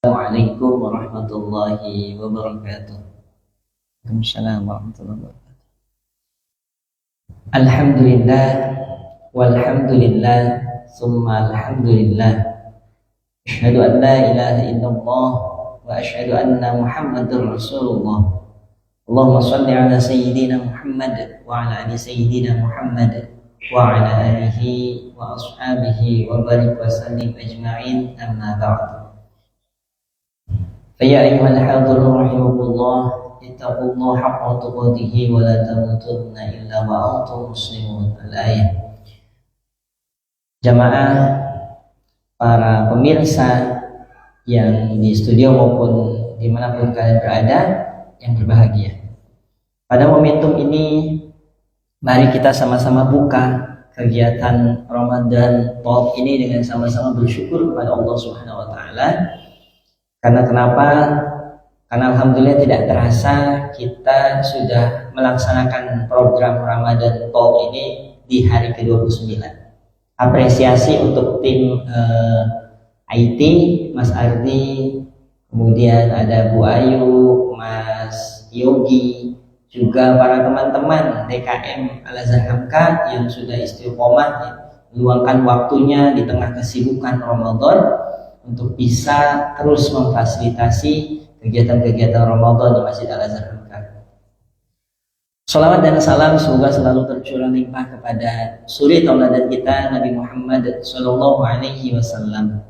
Assalamualaikum warahmatullahi wabarakatuh. Waalaikumsalam warahmatullahi wabarakatuh. Alhamdulillah walhamdulillah summa alhamdulillah. Asyhadu an la ilaha illallah wa asyhadu anna Muhammadar Rasulullah. Allahumma shalli ala sayyidina Muhammad wa ala ali sayyidina Muhammad wa ala alihi wa ashabihi wa barik wa sallim ajma'in, amma ba'd. Ya ayyuhal hadirun rahimakumullah, ittaqullaha haqqa tuqatih wa la tamutunna illa wa antum muslimun. Al-ayah. Jamaah, para pemirsa yang di studio maupun dimanapun kalian berada yang berbahagia, pada momentum ini mari kita sama-sama buka kegiatan Ramadan Talk ini dengan sama-sama bersyukur kepada Allah Subhanahu wa taala. Karena kenapa? Karena alhamdulillah tidak terasa kita sudah melaksanakan program Ramadan Talk ini di hari ke-29. Apresiasi untuk tim IT, Mas Ardi, kemudian ada Bu Ayu, Mas Yogi, juga para teman-teman DKM Al-Azhar Hamka yang sudah istiqomah meluangkan waktunya di tengah kesibukan Ramadan untuk bisa terus memfasilitasi kegiatan-kegiatan Ramadan di Masjid Al-Azhar Hamka. Salawat dan salam semoga selalu tercurah limpah kepada suri tauladan kita Nabi Muhammad Sallallahu Alaihi Wasallam,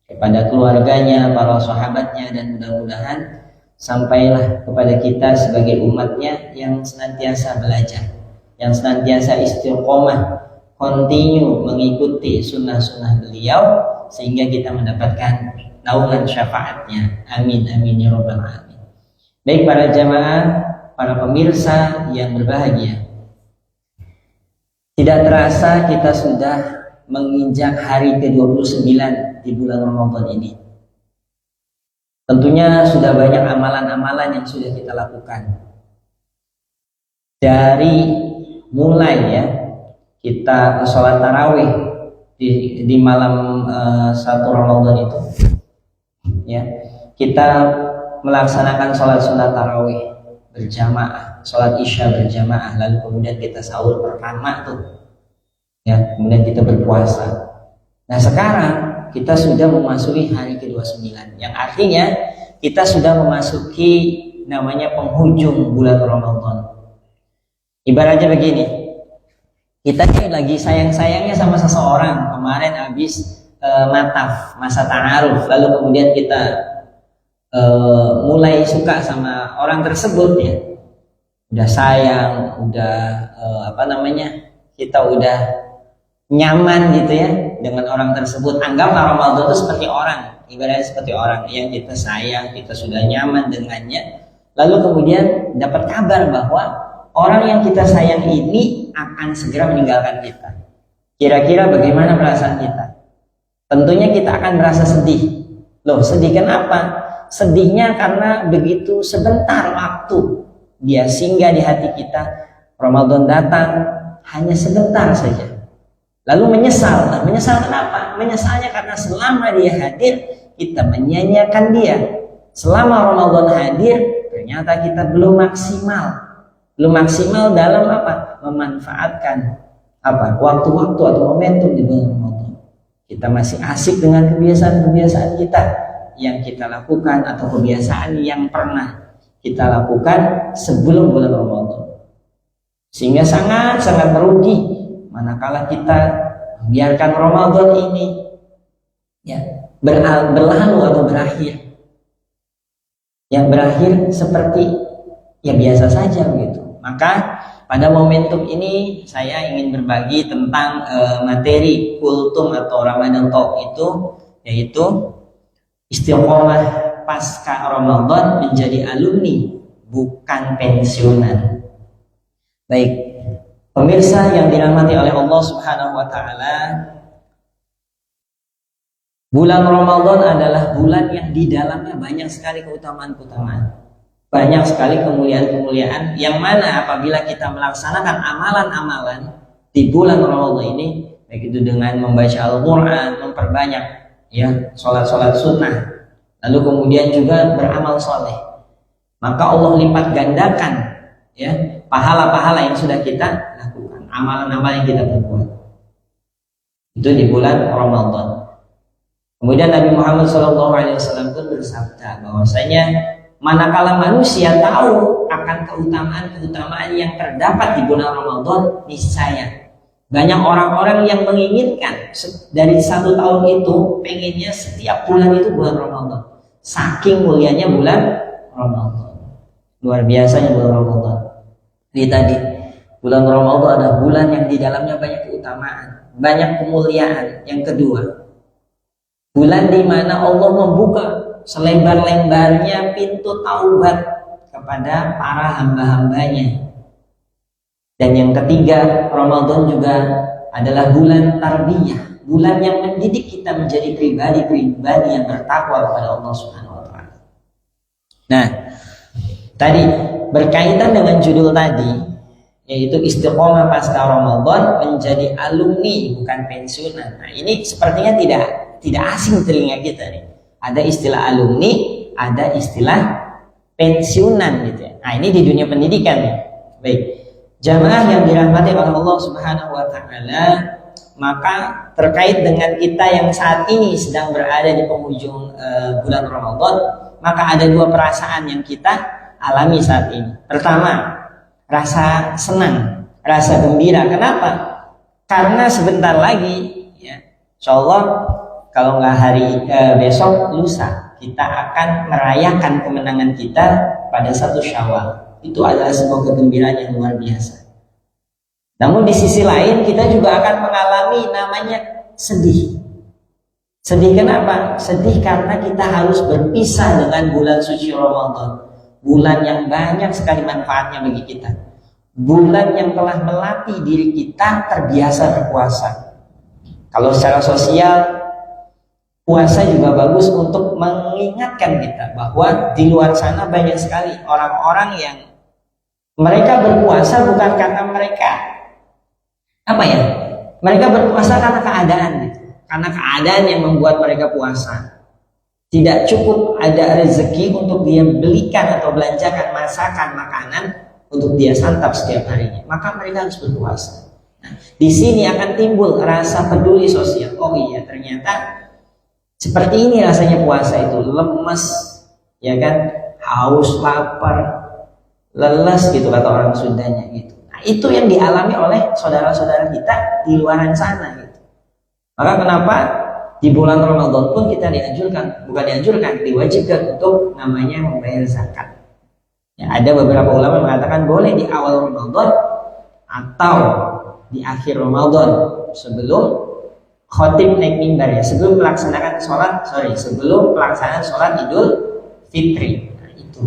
kepada keluarganya, para sahabatnya, dan mudah-mudahan sampailah kepada kita sebagai umatnya yang senantiasa belajar, yang senantiasa istiqomah, continue mengikuti sunnah-sunnah beliau, sehingga kita mendapatkan naungan syafaatnya. Amin amin ya rabbal alamin. Baik para jamaah, para pemirsa yang berbahagia, tidak terasa kita sudah menginjak hari ke-29 di bulan Ramadan ini. Tentunya sudah banyak amalan-amalan yang sudah kita lakukan. Dari mulai kita sholat tarawih di malam 1 Ramadan itu, kita melaksanakan sholat sunat tarawih berjamaah, sholat isya berjamaah, lalu kemudian kita sahur pertama kemudian kita berpuasa. Nah sekarang kita sudah memasuki hari ke-29, yang artinya kita sudah memasuki namanya penghujung bulan Ramadan. Ibaratnya begini, kita lagi sayang-sayangnya sama seseorang, kemarin habis mataf, masa ta'aruf, lalu kemudian kita mulai suka sama orang tersebut udah sayang, udah kita udah nyaman dengan orang tersebut. Anggaplah Ramadan itu seperti orang, ibaratnya seperti orang yang kita sayang, kita sudah nyaman dengannya, lalu kemudian dapat kabar bahwa orang yang kita sayang ini akan segera meninggalkan kita. Kira-kira bagaimana perasaan kita? Tentunya kita akan merasa sedih. Loh, sedih kenapa? Sedihnya karena begitu sebentar waktu dia singgah di hati kita. Ramadan datang hanya sebentar saja, lalu menyesal. Nah, menyesal kenapa? Menyesalnya karena selama dia hadir kita menyia-nyiakan dia. Selama Ramadan hadir ternyata kita belum maksimal dalam memanfaatkan waktu-waktu atau momentum di bulan Ramadan. Kita masih asik dengan kebiasaan-kebiasaan kita yang kita lakukan atau kebiasaan yang pernah kita lakukan sebelum bulan Ramadan, sehingga sangat-sangat merugi manakala kita membiarkan Ramadan ini berlalu atau berakhir seperti biasa saja begitu. Maka pada momentum ini saya ingin berbagi tentang materi kultum atau Ramadan Talk itu, yaitu istiqomah pasca Ramadan menjadi alumni, bukan pensiunan. Baik, pemirsa yang dirahmati oleh Allah Subhanahu wa taala, bulan Ramadan adalah bulan yang di dalamnya banyak sekali keutamaan-keutamaan, banyak sekali kemuliaan-kemuliaan, yang mana apabila kita melaksanakan amalan-amalan di bulan Ramadan ini, baik itu dengan membaca Al-Quran, memperbanyak sholat-sholat sunnah, lalu kemudian juga beramal soleh, maka Allah lipat gandakan ya pahala-pahala yang sudah kita lakukan, amalan-amalan yang kita berbuat. Itu di bulan Ramadan. Kemudian Nabi Muhammad SAW pun bersabda bahwasanya manakala manusia tahu akan keutamaan-keutamaan yang terdapat di bulan Ramadan, niscaya banyak orang-orang yang menginginkan dari 1 tahun itu pengennya setiap bulan itu bulan Ramadan. Saking mulianya bulan Ramadan, luar biasanya bulan Ramadan. Ini tadi bulan Ramadan adalah bulan yang di dalamnya banyak keutamaan, banyak kemuliaan. Yang kedua, bulan di mana Allah membuka selebar-lebarnya pintu taubat kepada para hamba-hambanya. Dan yang ketiga, Ramadan juga adalah bulan tarbiyah, bulan yang mendidik kita menjadi pribadi-pribadi yang bertakwa kepada Allah Subhanahu wa taala. Nah, tadi berkaitan dengan judul tadi, yaitu istiqomah pasca Ramadan menjadi alumni bukan pensiunan. Nah, ini sepertinya tidak asing telinga kita nih. Ada istilah alumni, ada istilah pensiunan gitu ya. Nah, ini di dunia pendidikan nih. Baik. Jamaah yang dirahmati oleh Allah Subhanahu wa taala, maka terkait dengan kita yang saat ini sedang berada di penghujung bulan Ramadan, maka ada 2 perasaan yang kita alami saat ini. Pertama, rasa senang, rasa gembira. Kenapa? Karena sebentar lagi ya, insyaallah kalau nggak hari besok, lusa kita akan merayakan kemenangan kita pada 1 Syawal. Itu adalah sebuah kegembiraan yang luar biasa. Namun di sisi lain kita juga akan mengalami namanya sedih. Sedih kenapa? Sedih karena kita harus berpisah dengan bulan suci Ramadan. Bulan yang banyak sekali manfaatnya bagi kita. Bulan yang telah melatih diri kita terbiasa berpuasa. Kalau secara sosial, puasa juga bagus untuk mengingatkan kita bahwa di luar sana banyak sekali orang-orang yang mereka berpuasa bukan karena mereka mereka berpuasa karena keadaan gitu. Karena keadaan yang membuat mereka puasa. Tidak cukup ada rezeki untuk dia belikan atau belanjakan masakan makanan untuk dia santap setiap harinya, maka mereka harus berpuasa. Nah, di sini akan timbul rasa peduli sosial. Oh iya, ternyata seperti ini rasanya puasa itu, lemes, ya kan, haus, lapar, leles gitu kata orang Sundanya gitu. Nah, itu yang dialami oleh saudara-saudara kita di luaran sana gitu. Maka kenapa di bulan Ramadan pun kita diwajibkan untuk namanya membayar zakat. Ya, ada beberapa ulama mengatakan boleh di awal Ramadan atau di akhir Ramadan sebelum khotib naik mimbar ya, sebelum pelaksanaan sholat Idul Fitri. Nah, itu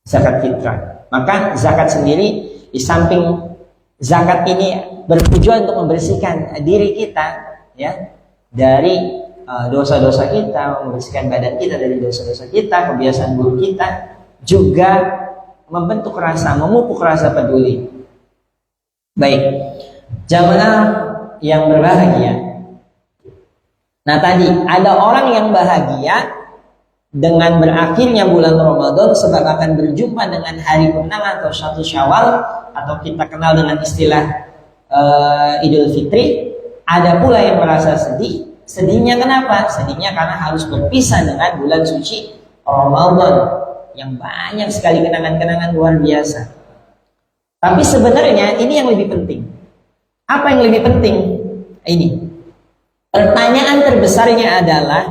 zakat fitrah. Maka zakat sendiri di samping zakat ini bertujuan untuk membersihkan diri kita ya dari dosa-dosa kita, membersihkan badan kita dari dosa-dosa kita, kebiasaan buruk kita, juga memupuk rasa peduli. Baik, jamaah yang berbahagia. Nah tadi ada orang yang bahagia dengan berakhirnya bulan Ramadan sebab akan berjumpa dengan hari kemenangan atau 1 Syawal atau kita kenal dengan istilah Idul Fitri. Ada pula yang merasa sedih. Sedihnya kenapa? Sedihnya karena harus berpisah dengan bulan suci Ramadan yang banyak sekali kenangan-kenangan luar biasa. Tapi sebenarnya ini yang lebih penting. Apa yang lebih penting? Ini. Pertanyaan terbesarnya adalah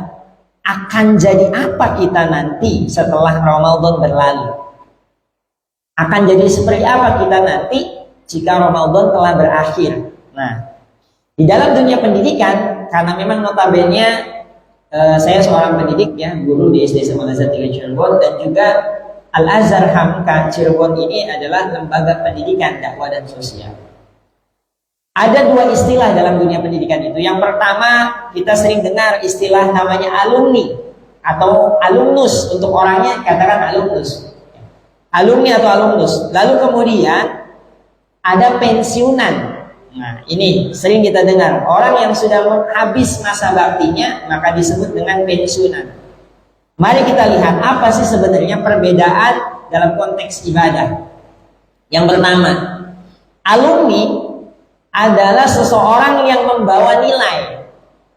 akan jadi apa kita nanti setelah Ramadan berlalu? Akan jadi seperti apa kita nanti jika Ramadan telah berakhir? Nah, di dalam dunia pendidikan, karena memang notabene saya seorang pendidik ya, guru di SD Al-Azhar 3 Cirebon, dan juga Al-Azhar Hamka Cirebon ini adalah lembaga pendidikan dakwah dan sosial. Ada 2 istilah dalam dunia pendidikan itu. Yang pertama, kita sering dengar istilah namanya alumni atau alumnus. Untuk orangnya katakan alumnus. Alumni atau alumnus. Lalu kemudian ada pensiunan. Nah, ini sering kita dengar. Orang yang sudah habis masa baktinya maka disebut dengan pensiunan. Mari kita lihat apa sih sebenarnya perbedaan dalam konteks ibadah. Yang pertama, alumni adalah seseorang yang membawa nilai,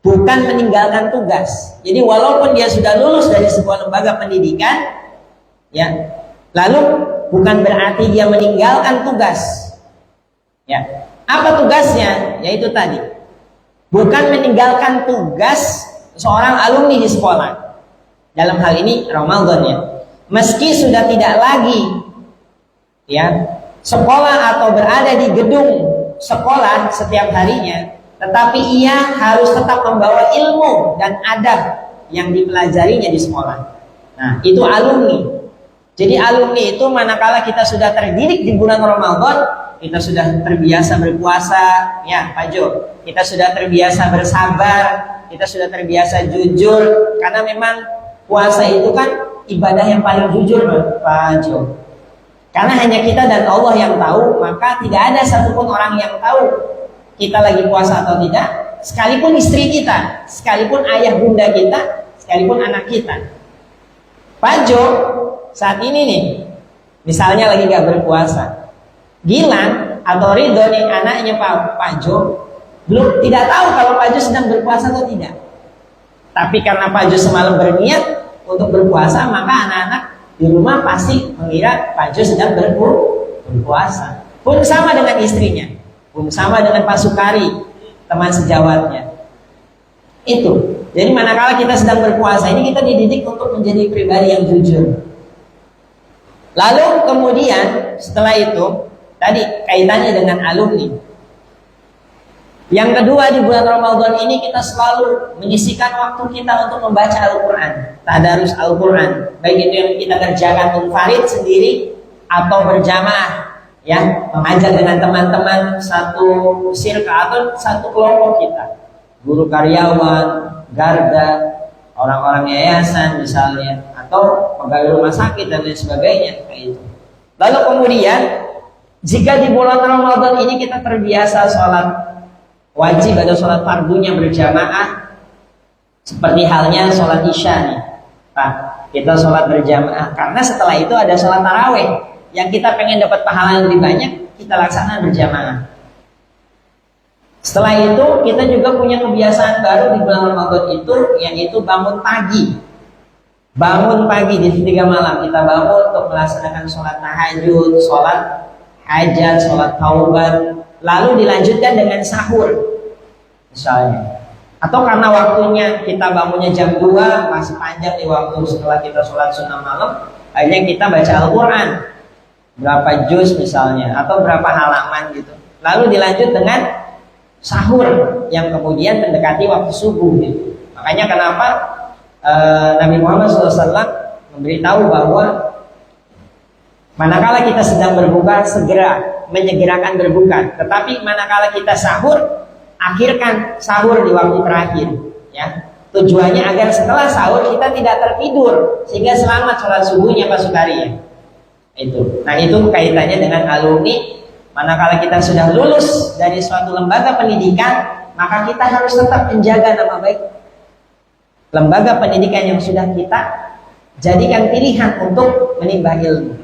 bukan meninggalkan tugas. Jadi walaupun dia sudah lulus dari sebuah lembaga pendidikan, ya, lalu bukan berarti dia meninggalkan tugas. Ya, apa tugasnya? Yaitu tadi, bukan meninggalkan tugas seorang alumni di sekolah. Dalam hal ini Ramadan ya. Meski sudah tidak lagi ya sekolah atau berada di gedung sekolah setiap harinya, tetapi ia harus tetap membawa ilmu dan adab yang dipelajarinya di sekolah. Nah, itu alumni. Jadi alumni itu manakala kita sudah terdidik di bulan Ramadan, kita sudah terbiasa berpuasa, ya Pak Jo, kita sudah terbiasa bersabar, kita sudah terbiasa jujur, karena memang puasa itu kan ibadah yang paling jujur Pak Jo. Karena hanya kita dan Allah yang tahu, maka tidak ada satupun orang yang tahu kita lagi puasa atau tidak, sekalipun istri kita, sekalipun ayah bunda kita, sekalipun anak kita. Pak Jo saat ini nih, misalnya lagi gak berpuasa, Gilang atau Ridho nih anaknya Pak Jo belum tidak tahu kalau Pak Jo sedang berpuasa atau tidak. Tapi karena Pak Jo semalam berniat untuk berpuasa, maka anak-anak di rumah pasti mengira Pak Jo sedang berpuasa. Pun sama dengan istrinya, pun sama dengan Pak Sukari, teman sejawatnya. Itu. Jadi manakala kita sedang berpuasa ini, kita dididik untuk menjadi pribadi yang jujur. Lalu kemudian setelah itu, tadi kaitannya dengan alumni. Yang kedua, di bulan Ramadan ini kita selalu menyisihkan waktu kita untuk membaca Al-Quran, tadarus Al-Quran, baik itu yang kita kerjakan munfarid sendiri atau berjamaah, ya, mengajar dengan teman-teman satu sirka atau satu kelompok kita, guru karyawan, garda, orang-orang yayasan misalnya, atau pegawai rumah sakit dan lain sebagainya, kayak itu. Lalu kemudian, jika di bulan Ramadan ini kita terbiasa sholat wajib atau sholat fardunya berjamaah, seperti halnya sholat isya nih, Pak, kita sholat berjamaah, karena setelah itu ada sholat taraweh yang kita pengen dapat pahala yang lebih banyak, kita laksanakan berjamaah. Setelah itu kita juga punya kebiasaan baru di bulan Ramadan itu, yaitu bangun pagi. Bangun pagi di 3 malam kita bangun untuk melaksanakan sholat tahajud, sholat hajat, sholat taubat, lalu dilanjutkan dengan sahur misalnya. Atau karena waktunya kita bangunnya jam 2, masih panjang di waktu setelah kita sholat sunnah malam, akhirnya kita baca Al-Quran berapa juz misalnya, atau berapa halaman gitu, lalu dilanjut dengan sahur yang kemudian mendekati waktu subuh gitu. Makanya kenapa Nabi Muhammad SAW memberitahu bahwa manakala kita sedang berbuka, segera menyegerakan berbuka. Tetapi manakala kita sahur, akhirkan sahur di waktu terakhir. Ya, tujuannya agar setelah sahur kita tidak tertidur, sehingga selamat sholat subuhnya Pak Sukari ya. Itu. Nah itu kaitannya dengan alumni. Manakala kita sudah lulus dari suatu lembaga pendidikan, maka kita harus tetap menjaga nama baik lembaga pendidikan yang sudah kita jadikan pilihan untuk menimba ilmu.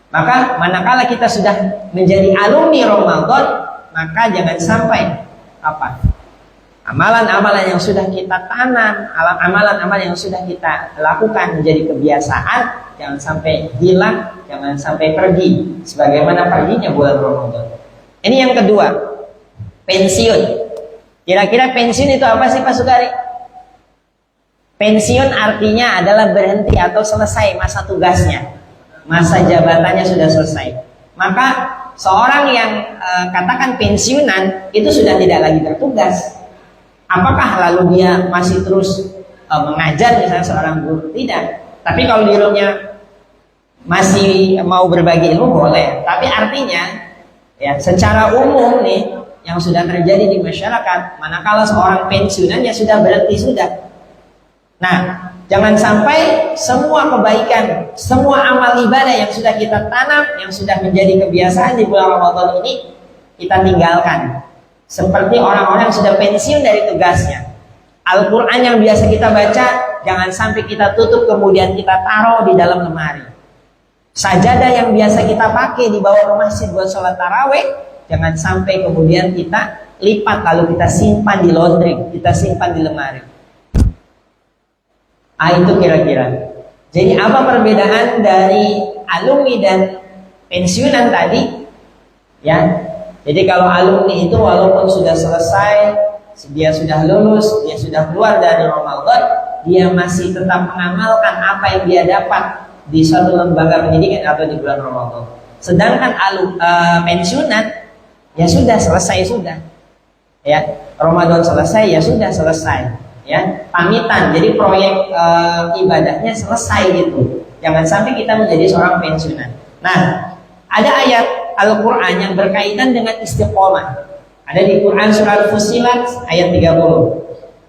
Maka manakala kita sudah menjadi alumni Ramadan, maka jangan sampai amalan-amalan yang sudah kita tanam, amalan-amalan yang sudah kita lakukan menjadi kebiasaan, jangan sampai hilang, jangan sampai pergi sebagaimana perginya bulan Ramadan. Ini yang kedua, pensiun. Kira-kira pensiun itu apa sih Pak Sukari? Pensiun artinya adalah berhenti atau selesai masa tugasnya, masa jabatannya sudah selesai. Maka seorang yang katakan pensiunan itu sudah tidak lagi bertugas. Apakah lalu dia masih terus mengajar misalnya seorang guru? Tidak. Tapi kalau dirinya masih mau berbagi ilmu boleh. Tapi artinya ya secara umum nih yang sudah terjadi di masyarakat, manakala seorang pensiunan ya sudah berhenti sudah. Nah, jangan sampai semua kebaikan, semua amal ibadah yang sudah kita tanam, yang sudah menjadi kebiasaan di bulan Ramadan ini kita tinggalkan. Seperti orang-orang yang sudah pensiun dari tugasnya. Al-Quran yang biasa kita baca jangan sampai kita tutup kemudian kita taruh di dalam lemari. Sajadah yang biasa kita pakai dibawa ke masjid buat sholat taraweh, jangan sampai kemudian kita lipat lalu kita simpan di laundry, kita simpan di lemari. Itu kira-kira. Jadi apa perbedaan dari alumni dan pensiunan tadi? Ya, jadi kalau alumni itu walaupun sudah selesai, dia sudah lulus, dia sudah keluar dari Ramadan, dia masih tetap mengamalkan apa yang dia dapat di suatu lembaga pendidikan atau di bulan Ramadan. Sedangkan pensiunan, ya sudah selesai sudah. Ya, Ramadan selesai, ya sudah selesai. Ya, pamitan. Jadi proyek ibadahnya selesai gitu. Jangan sampai kita menjadi seorang pensiunan. Nah, ada ayat Al-Quran yang berkaitan dengan istiqomah. Ada di Quran surat Fussilat ayat 30.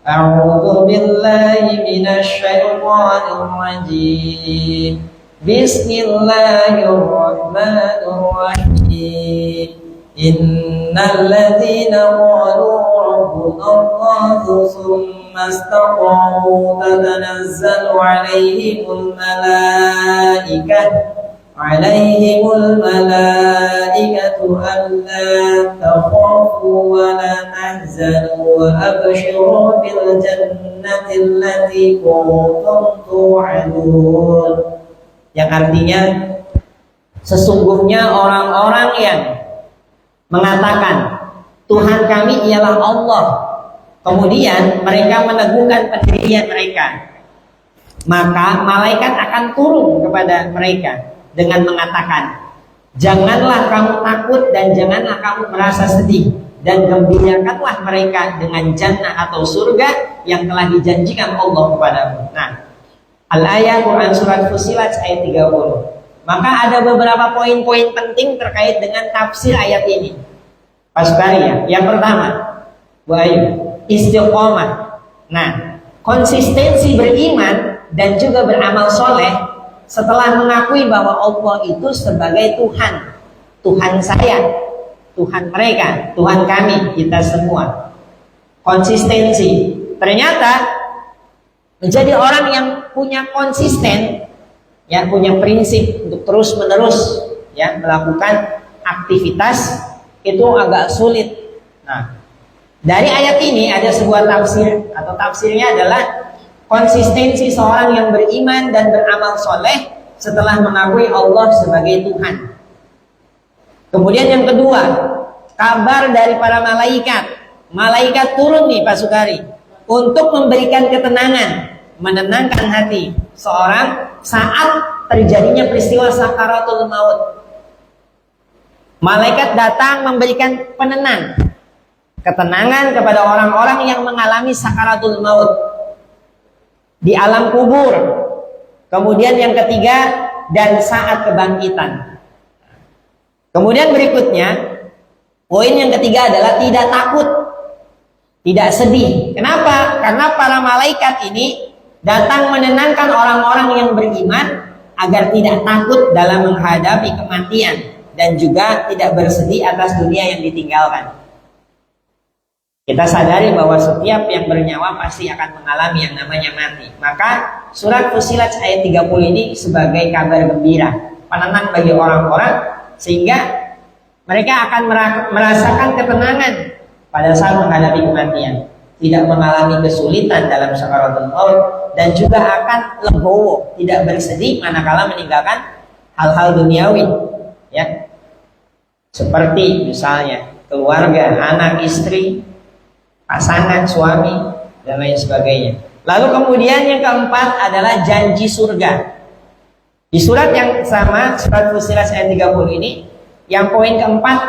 A'udzu billahi minasy syaithanir rajim. Bismillahirrahmanirrahim. Innal ladzina qalu rabbuna Allahu tsumma istaqamu tatanazzalu 'alaihimul malaikatu alla takhafu wa la tahzanu wa abshiru bil jannati allati kuntum tu'adun. Yang artinya sesungguhnya orang-orang yang mengatakan Tuhan kami ialah Allah, kemudian mereka meneguhkan pendirian mereka, maka malaikat akan turun kepada mereka dengan mengatakan, janganlah kamu takut dan janganlah kamu merasa sedih, dan gembirakanlah mereka dengan jannah atau surga yang telah dijanjikan Allah kepadamu. Nah, Al-ayat Quran surat Fussilat ayat 30. Maka ada beberapa poin-poin penting terkait dengan tafsir ayat ini. Pak Sukari ya. Yang pertama, Bu Ayu, istiqomah. Nah, konsistensi beriman dan juga beramal soleh setelah mengakui bahwa Allah itu sebagai Tuhan, Tuhan saya, Tuhan mereka, Tuhan kami, kita semua. Konsistensi. Ternyata menjadi orang yang punya konsisten, ya, punya prinsip untuk terus menerus ya melakukan aktivitas itu agak sulit. Nah, dari ayat ini ada sebuah tafsir atau tafsirnya adalah konsistensi seorang yang beriman dan beramal soleh setelah mengakui Allah sebagai Tuhan. Kemudian yang kedua, kabar dari para malaikat. Malaikat turun nih Pak Sukari untuk memberikan ketenangan, menenangkan hati seorang saat terjadinya peristiwa sakaratul maut. Malaikat datang memberikan ketenangan kepada orang-orang yang mengalami sakaratul maut di alam kubur. Kemudian yang ketiga, dan saat kebangkitan. Kemudian berikutnya, poin yang ketiga adalah tidak takut, tidak sedih. Kenapa? Karena para malaikat ini datang menenangkan orang-orang yang beriman agar tidak takut dalam menghadapi kematian dan juga tidak bersedih atas dunia yang ditinggalkan. Kita sadari bahwa setiap yang bernyawa pasti akan mengalami yang namanya mati. Maka surat Fussilat ayat 30 ini sebagai kabar gembira, penenang bagi orang-orang sehingga mereka akan merasakan ketenangan pada saat menghadapi kematian, tidak mengalami kesulitan dalam sakaratul maut, dan juga akan legowo, tidak bersedih manakala meninggalkan hal-hal duniawi, ya, seperti misalnya keluarga, anak, istri, pasangan, suami, dan lain sebagainya. Lalu kemudian yang keempat adalah janji surga. Di surat yang sama, surat Fussilat ayat 30 ini, yang poin keempat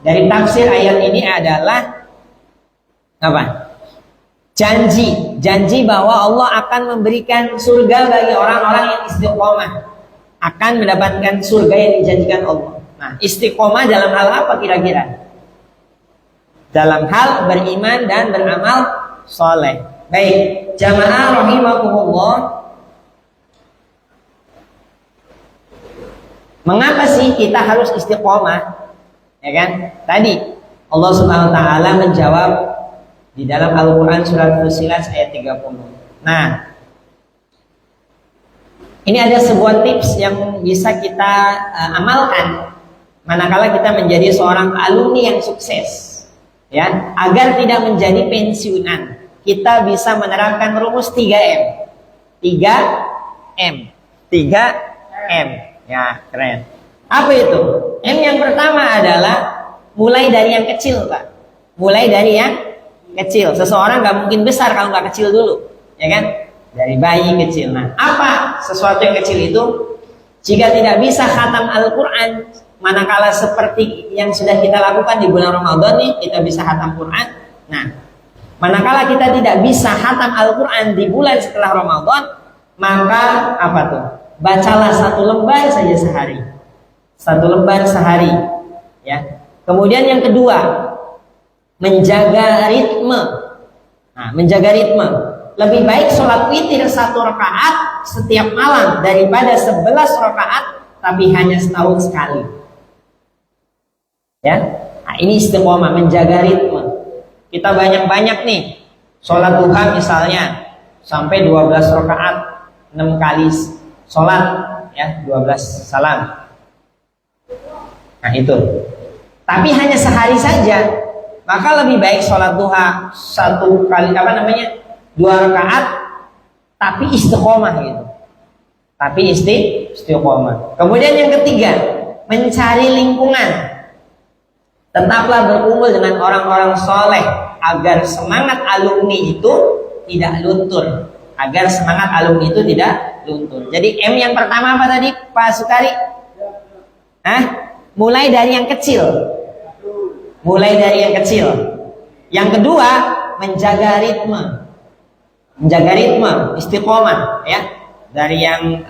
dari tafsir ayat ini adalah apa? Janji bahwa Allah akan memberikan surga bagi orang-orang yang istiqomah, akan mendapatkan surga yang dijanjikan Allah. Nah, istiqomah dalam hal apa kira-kira? Dalam hal beriman dan beramal soleh. Baik, jamaah rahimakumullah. Mengapa sih kita harus istiqomah? Ya kan? Tadi Allah Subhanahu wa taala menjawab di dalam Al-Quran surat Fussilat ayat 30. Nah, Ini ada sebuah tips yang bisa kita amalkan manakala kita menjadi seorang alumni yang sukses, ya, agar tidak menjadi pensiunan. Kita bisa menerapkan rumus 3M. 3M. 3M. Ya, keren. Apa itu? M yang pertama adalah mulai dari yang kecil, Pak. Mulai dari yang kecil. Seseorang gak mungkin besar kalau gak kecil dulu, ya kan? Dari bayi kecil. Nah, apa sesuatu yang kecil itu? Jika tidak bisa khatam Al-Quran, manakala seperti yang sudah kita lakukan di bulan Ramadan nih, kita bisa khatam Quran. Nah, manakala kita tidak bisa khatam Al-Quran di bulan setelah Ramadan, maka apa tuh? Bacalah 1 lembar saja sehari. 1 lembar sehari, ya. Kemudian yang kedua, menjaga ritme. Nah, menjaga ritme. Lebih baik sholat witir 1 rakaat setiap malam daripada 11 rakaat tapi hanya setahun sekali. Ya, nah, ini istiqomah, menjaga ritme. Kita banyak-banyak nih sholat duha misalnya sampai 12 rakaat, 6 kali sholat, ya, 12 salam. Nah itu. Tapi hanya sehari saja, maka lebih baik sholat duha 1 kali 2 rakaat tapi istiqomah gitu. Tapi istiqomah. Kemudian yang ketiga, mencari lingkungan. Tetaplah berkumpul dengan orang-orang soleh agar semangat alumni itu tidak luntur. Agar semangat alumni itu tidak luntur. Jadi M yang pertama apa tadi, Pak Sukari? Mulai dari yang kecil. Mulai dari yang kecil. Yang kedua, menjaga ritme. Menjaga ritme, istiqomah, ya. Dari yang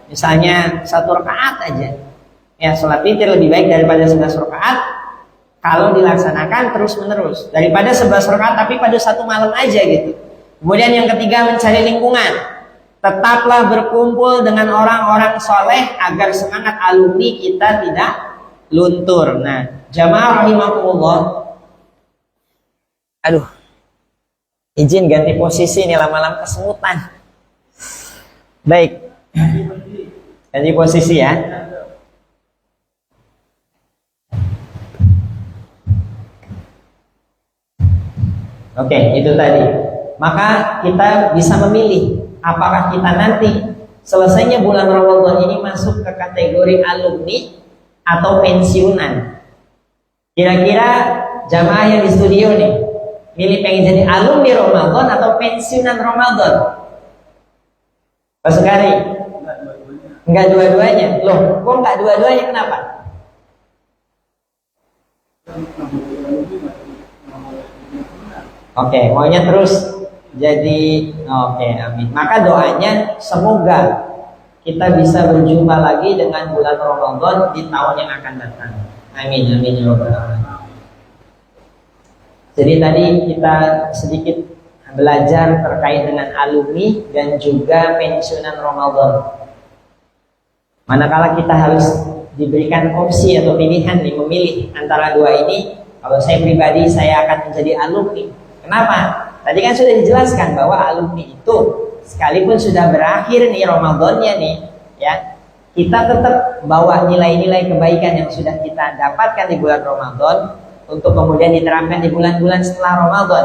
misalnya 1 rakaat aja. Ya, sholat witir lebih baik daripada 11 rakaat kalau dilaksanakan terus-menerus. Daripada 11 rakaat tapi pada 1 malam aja gitu. Kemudian yang ketiga, mencari lingkungan. Tetaplah berkumpul dengan orang-orang soleh agar semangat alumni kita tidak luntur. Nah, jamaah rahimakumullah. Aduh, izin ganti posisi nih, lama-lama kesemutan. Baik, ganti posisi ya. Oke, itu tadi. Maka kita bisa memilih apakah kita nanti selesainya bulan Ramadan ini masuk ke kategori alumni atau pensiunan. Kira-kira jamaah yang di studio nih, milih pengen jadi alumni Ramadan atau pensiunan Ramadan? Pak Sukari? Enggak dua-duanya. Loh, kok enggak dua-duanya, kenapa? Oke, maunya terus jadi, oke, amin. Maka doanya semoga kita bisa berjumpa lagi dengan bulan Ramadan di tahun yang akan datang. Amin, amin ya rabbal alamin. Jadi tadi kita sedikit belajar terkait dengan alumni dan juga pensiunan Ramadan. Manakala kita harus diberikan opsi atau pilihan nih, memilih antara dua ini, kalau saya pribadi saya akan menjadi alumni. Kenapa? Tadi kan sudah dijelaskan bahwa alumni itu sekalipun sudah berakhir nih Ramadannya nih, ya, kita tetap bawa nilai-nilai kebaikan yang sudah kita dapatkan di bulan Ramadan untuk kemudian diterapkan di bulan-bulan setelah Ramadan.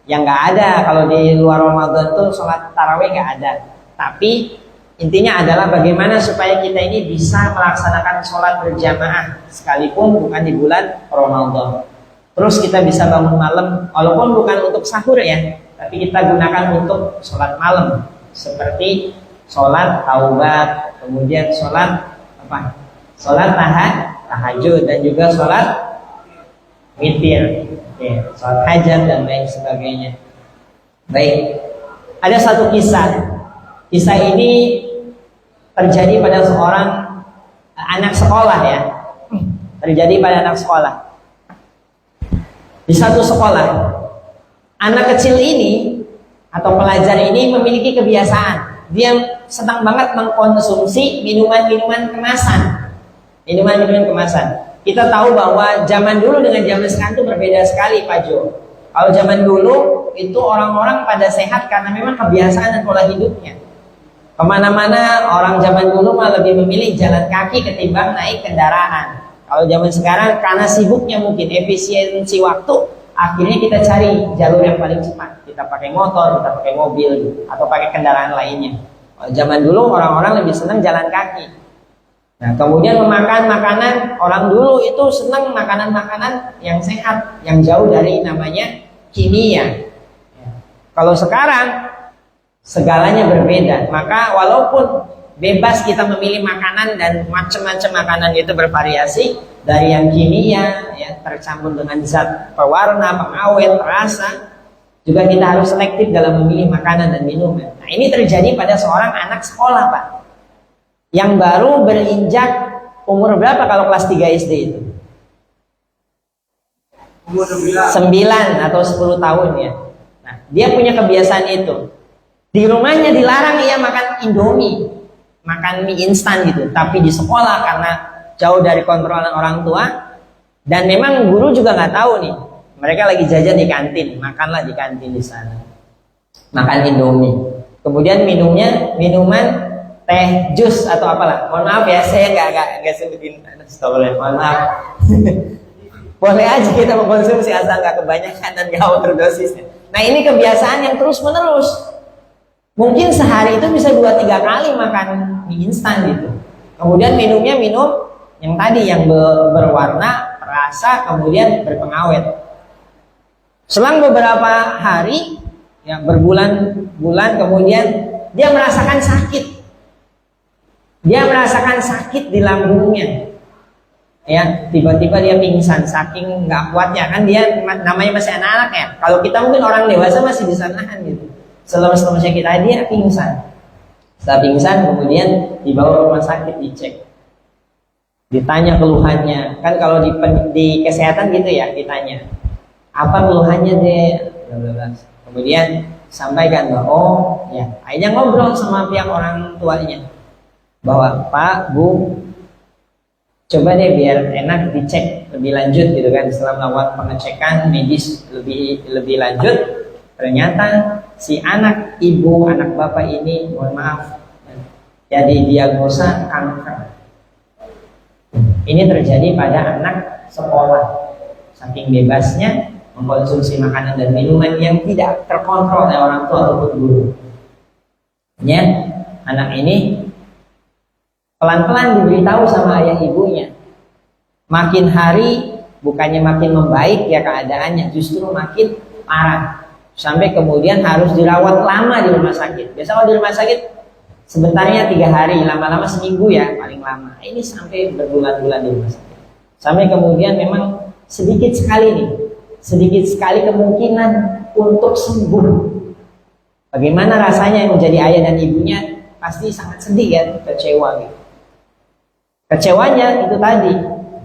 Yang nggak ada kalau di luar Ramadan tuh sholat tarawih nggak ada. Tapi intinya adalah bagaimana supaya kita ini bisa melaksanakan sholat berjamaah sekalipun bukan di bulan Ramadan. Terus kita bisa bangun malam, walaupun bukan untuk sahur ya, tapi kita gunakan untuk sholat malam, seperti sholat taubat, kemudian sholat apa? Sholat tahajud dan juga sholat witir, ya, sholat hajat dan lain sebagainya. Baik, ada satu kisah. Kisah ini terjadi pada seorang anak sekolah ya, terjadi pada anak sekolah. Di satu sekolah, anak kecil ini atau pelajar ini memiliki kebiasaan. Dia senang banget mengkonsumsi minuman-minuman kemasan. Minuman-minuman kemasan. Kita tahu bahwa zaman dulu dengan zaman sekarang itu berbeda sekali, Pak Jo. Kalau zaman dulu itu orang-orang pada sehat karena memang kebiasaan dan pola hidupnya. Kemana-mana orang zaman dulu mah lebih memilih jalan kaki ketimbang naik kendaraan. Kalau zaman sekarang karena sibuknya mungkin efisiensi waktu, akhirnya kita cari jalur yang paling cepat. Kita pakai motor, kita pakai mobil, atau pakai kendaraan lainnya. Kalau zaman dulu orang-orang lebih senang jalan kaki. Nah, kemudian memakan makanan, orang dulu itu senang makanan-makanan yang sehat, yang jauh dari namanya kimia. Kalau sekarang segalanya berbeda, maka walaupun bebas kita memilih makanan dan macam-macam makanan itu bervariasi, dari yang kimia ya, tercampur dengan zat pewarna, pengawet, perasa, juga kita harus selektif dalam memilih makanan dan minuman. Nah, ini terjadi pada seorang anak sekolah, Pak, yang baru berinjak umur berapa kalau kelas 3 SD itu? Umur 9. 9 atau 10 tahun ya. Nah, dia punya kebiasaan itu. Di rumahnya dilarang ia makan Indomie, makan mie instan gitu. Tapi di sekolah karena jauh dari kontrolan orang tua, dan memang guru juga nggak tahu nih, mereka lagi jajan di kantin, makanlah di kantin di sana, makan Indomie. Kemudian minumnya minuman teh, jus atau apalah. Mohon maaf ya, saya nggak sebutin. Mohon maaf. Boleh aja kita mengkonsumsi asal nggak kebanyakan dan nggak overdosis. Nah, ini kebiasaan yang terus menerus. Mungkin sehari itu bisa 2-3 kali makan mie instan gitu. Kemudian minumnya minum yang tadi yang berwarna, perasa, kemudian berpengawet. Selang beberapa hari, ya berbulan-bulan kemudian dia merasakan sakit. Dia merasakan sakit di lambungnya. Ya, tiba-tiba dia pingsan saking nggak kuatnya, kan dia namanya masih anak-anak ya. Kalau kita mungkin orang dewasa masih bisa nahan gitu. Selemas-lemasnya kita, dia pingsan. Setelah pingsan kemudian dibawa ke rumah sakit, dicek, ditanya keluhannya. Kan kalau di kesehatan gitu ya, ditanya apa keluhannya deh. Kemudian sampaikan bahwa oh ya, akhirnya ngobrol sama pihak orang tuanya bahwa Pak, Bu, coba deh biar enak dicek lebih lanjut gitu kan. Setelah melakukan pengecekan medis lebih lanjut, ternyata si anak ibu, anak bapak ini, mohon maaf, jadi diagnosa kanker. Ini terjadi pada anak sekolah. Saking bebasnya mengkonsumsi makanan dan minuman yang tidak terkontrol oleh orang tua ataupun guru. Ya, anak ini pelan-pelan diberitahu sama ayah ibunya. Makin hari bukannya makin membaik ya keadaannya, justru makin parah. Sampai kemudian harus dirawat lama di rumah sakit. Biasa kalau di rumah sakit sebentarnya 3 hari, lama-lama seminggu ya paling lama. Ini sampai berbulan-bulan di rumah sakit. Sampai kemudian memang sedikit sekali kemungkinan untuk sembuh. Bagaimana rasanya menjadi ayah dan ibunya? Pasti sangat sedih ya, kecewa gitu. Kecewanya itu tadi,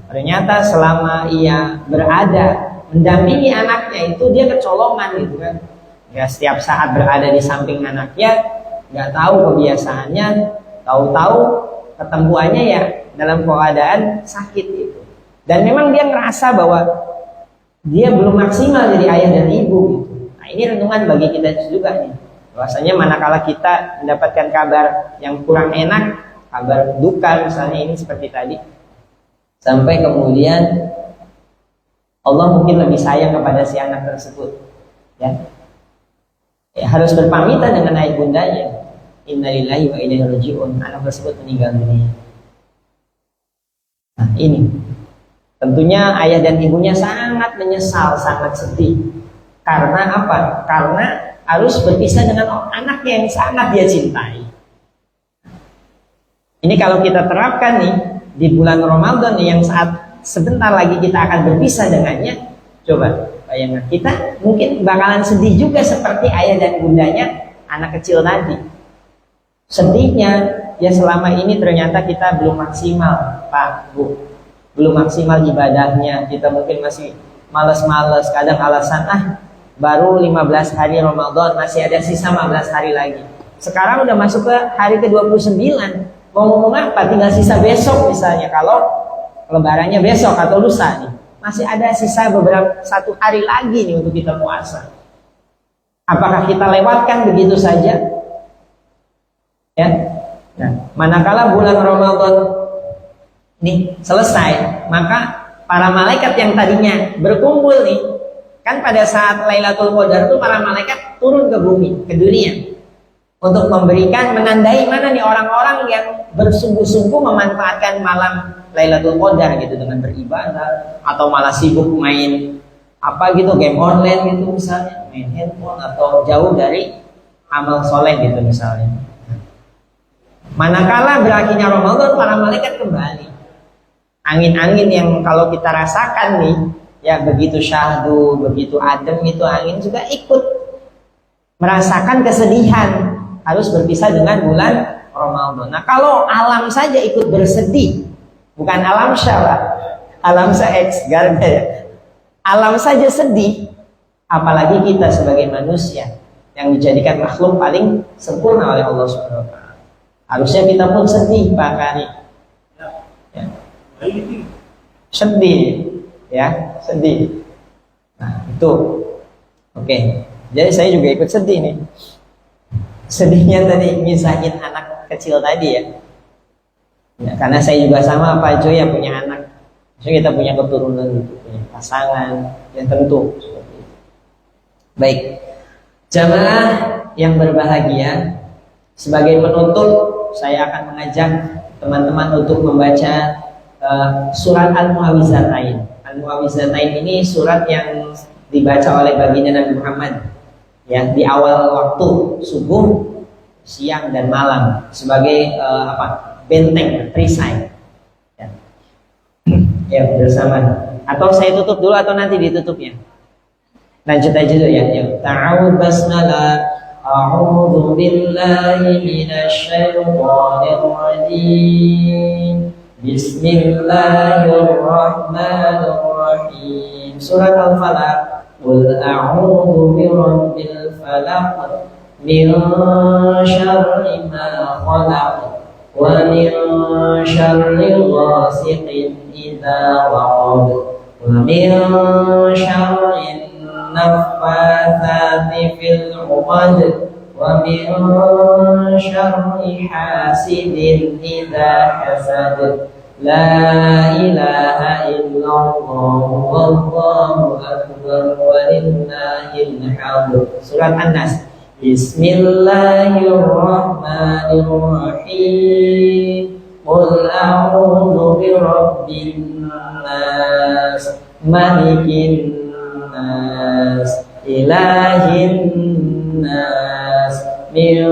ternyata selama ia berada mendampingi anaknya itu dia kecolongan gitu kan. Ya setiap saat berada di samping anaknya, nggak tahu kebiasaannya, tahu-tahu ketemuannya ya dalam keadaan sakit itu. Dan memang dia ngerasa bahwa dia belum maksimal jadi ayah dan ibu gitu. Nah, ini renungan bagi kita juga nih. Bahwasanya manakala kita mendapatkan kabar yang kurang enak, kabar duka misalnya ini seperti tadi, sampai kemudian Allah mungkin lebih sayang kepada si anak tersebut, ya harus berpamitan dengan ayah bundanya. Innalillahi wa inna ilaihi raji'un. Anak tersebut meninggal dunia. Nah ini tentunya ayah dan ibunya sangat menyesal, sangat sedih. Karena apa? Karena harus berpisah dengan anak yang sangat dia cintai. Ini kalau kita terapkan nih di bulan Ramadan yang saat sebentar lagi kita akan berpisah dengannya, coba bayangkan kita mungkin bakalan sedih juga seperti ayah dan bundanya anak kecil tadi. Sedihnya ya selama ini ternyata kita belum maksimal, Pak, Bu, belum maksimal ibadahnya. Kita mungkin masih males-males, kadang alasan baru 15 hari Ramadan, masih ada sisa 15 hari lagi. Sekarang udah masuk ke hari ke-29, mau ngomong apa? Tinggal sisa besok misalnya, kalau lebarannya besok atau lusa nih, masih ada sisa beberapa 1 hari lagi nih untuk kita puasa. Apakah kita lewatkan begitu saja? Ya. Nah, manakala bulan Ramadan nih selesai, maka para malaikat yang tadinya berkumpul nih, kan pada saat Lailatul Qadar itu para malaikat turun ke bumi, ke dunia untuk memberikan, menandai mana nih orang-orang yang bersungguh-sungguh memanfaatkan malam Lailatul Qadar gitu dengan beribadah, atau malah sibuk main apa gitu, game online gitu misalnya, main handphone, atau jauh dari amal soleh gitu misalnya. Manakala berakhirnya Ramadan, para malaikat kembali. Angin-angin yang kalau kita rasakan nih, ya begitu syahdu, begitu adem itu angin juga ikut merasakan kesedihan harus berpisah dengan bulan Ramadan. Nah, kalau alam saja ikut bersedih, bukan alam syara, alam se-X, ya. Alam saja sedih, apalagi kita sebagai manusia yang dijadikan makhluk paling sempurna oleh Allah Subhanahu wa taala. Harusnya kita pun sedih bahkan ya. Sedih ya, sedih. Nah, itu. Oke. Jadi saya juga ikut sedih nih. Sedihnya tadi misahin anak kecil tadi ya. Ya, karena saya juga sama Pak Jo ya punya anak. Jadi kita punya keturunan, punya pasangan, yang tentu seperti itu. Baik. Jamaah yang berbahagia, sebagai penutup saya akan mengajak teman-teman untuk membaca surat Al-Mu'awwizatain. Al-Mu'awwizatain ini surat yang dibaca oleh baginda Nabi Muhammad ya di awal waktu subuh, siang dan malam sebagai benteng, perisai. Ya. Ya bersama. Atau saya tutup dulu atau nanti ditutupnya? Lanjut aja dulu ya. Ta'awud basmalah. أعوذ بالله من الشيطان الرجيم بسم الله الرحمن الرحيم سورة الفلق قل أعوذ برب الفلق من شر ما خلق ومن شر غاسق إذا وقب ومن شر النفاثات في العقد ومن شر حاسد إذا حسد لا إله إلا الله والله أكبر ولله الحمد. Surat An-Nas. Bismillahirrahmanirrahim. Qul a'udzu birabbin nas, malikin nas, ilahin nas, min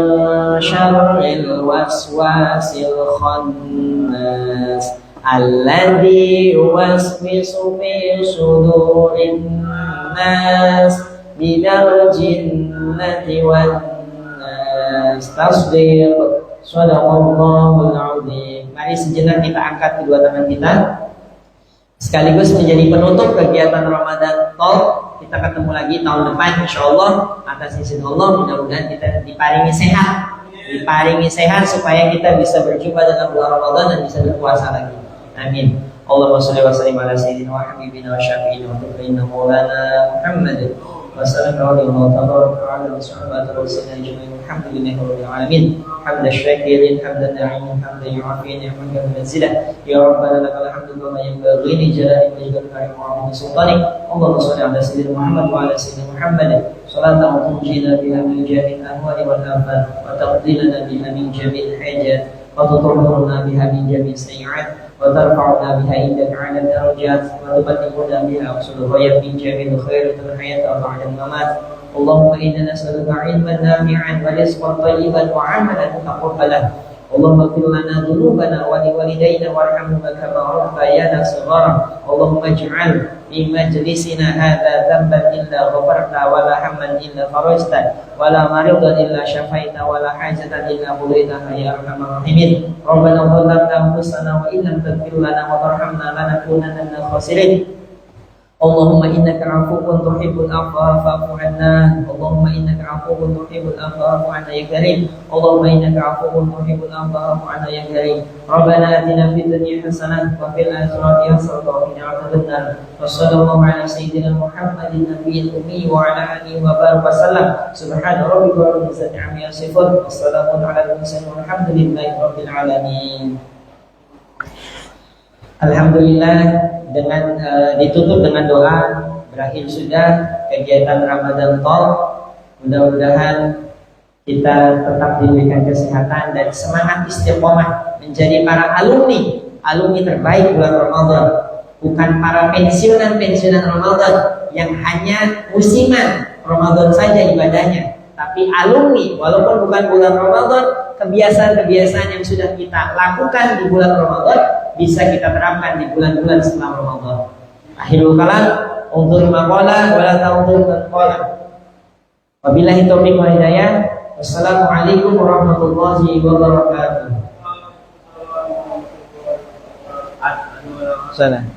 syarril waswasil khannas alladzi yuwaswisu fi sudurin nas minal jinnati wan nas. Tasdiq Shadaqallahul Azim. Mari sejenak kita angkat kedua tangan kita sekaligus menjadi penutup kegiatan Ramadan Talk. Kita ketemu lagi tahun depan insyaallah atas izin Allah. Mudah-mudahan kita diparingi sehat supaya kita bisa berjumpa dengan bulan Ramadan dan bisa berpuasa lagi. Amin. Allahumma shalli wa sallim ala sayyidina wa habibina wa syafi'ina wa tuqrina maulana Muhammad wa sallallahu alaihi wa sallam ala sahabati rasulina ajma'in. Alhamdulillahi rabbil alamin. Hamdan syakirin, hamdan na'imin, hamdan yu'afi ni'matan munzilah. Ya Rabbana lakal hamdu kama yanbaghi li jalali wajhika al-karim wa 'azimi sultanik. Allahumma shalli ala sayyidina Muhammad wa ala sayyidina Muhammad salatan tunjina biha min jami'il ahwali wal afat wa taqdilana biha min jami'il hajat wa tutahhiruna biha min jami'is sayyi'at wa tarfa'una biha indaka 'ala darajat wa tuballighuna biha aqsal ghayat min jami'il khairatil hayat wa ba'da al-mamat. Allahumma inna nas'aluka 'ilman nafi'an wa rizqan thayyiban wa 'amalan mutaqabbalan. Allahumma ighfir lana dhunubana wa liwalidayna warhamhuma kama rabbayana shighara. Allahumma ij'al fi majlisina hadha dhanban illa ghafarta wa la hamman illa farajta wa la maridan illa shafaita wa la hajatan illa qadaitaha ya arhamar rahimin. Rabbana dhallamna anfusana wa illam taghfir lana wa tarhamna lanakunanna minal khasirin. Allahumma innaka afuwun tuhibbul afwa fa'fu anna. Allahumma innaka afuwun tuhibbul afwa fa'fu anna ya karim. Allahumma innaka afuwun tuhibbul afwa fa'fu anna ya karim. Rabbana atina fid dunya hasanah wa fil akhirati hasanah wa qina adzabannar. Wa sallallahu ala sayyidina Muhammadin nabiyil ummi wa ala alihi wa barik wasallam. Subhana rabbika rabbil izzati amma yasifun. Wassalamun ala al-mursalin walhamdulillahi rabbil alamin. Alhamdulillah, dengan ditutup dengan doa, berakhir sudah kegiatan Ramadan Talk. Mudah-mudahan kita tetap diberikan kesehatan dan semangat istiqomah menjadi para alumni terbaik bulan Ramadan, bukan para pensiunan Ramadan yang hanya musiman Ramadan saja ibadahnya, tapi alumni walaupun bukan bulan Ramadan, kebiasaan-kebiasaan yang sudah kita lakukan di bulan Ramadan bisa kita terapkan di bulan-bulan setelah Ramadan. Akhirul kalam, unzur maqala wala ta'udhur maqala. Wabillahi taufiq wal hidayah. Wassalamualaikum warahmatullahi wabarakatuh. Sana.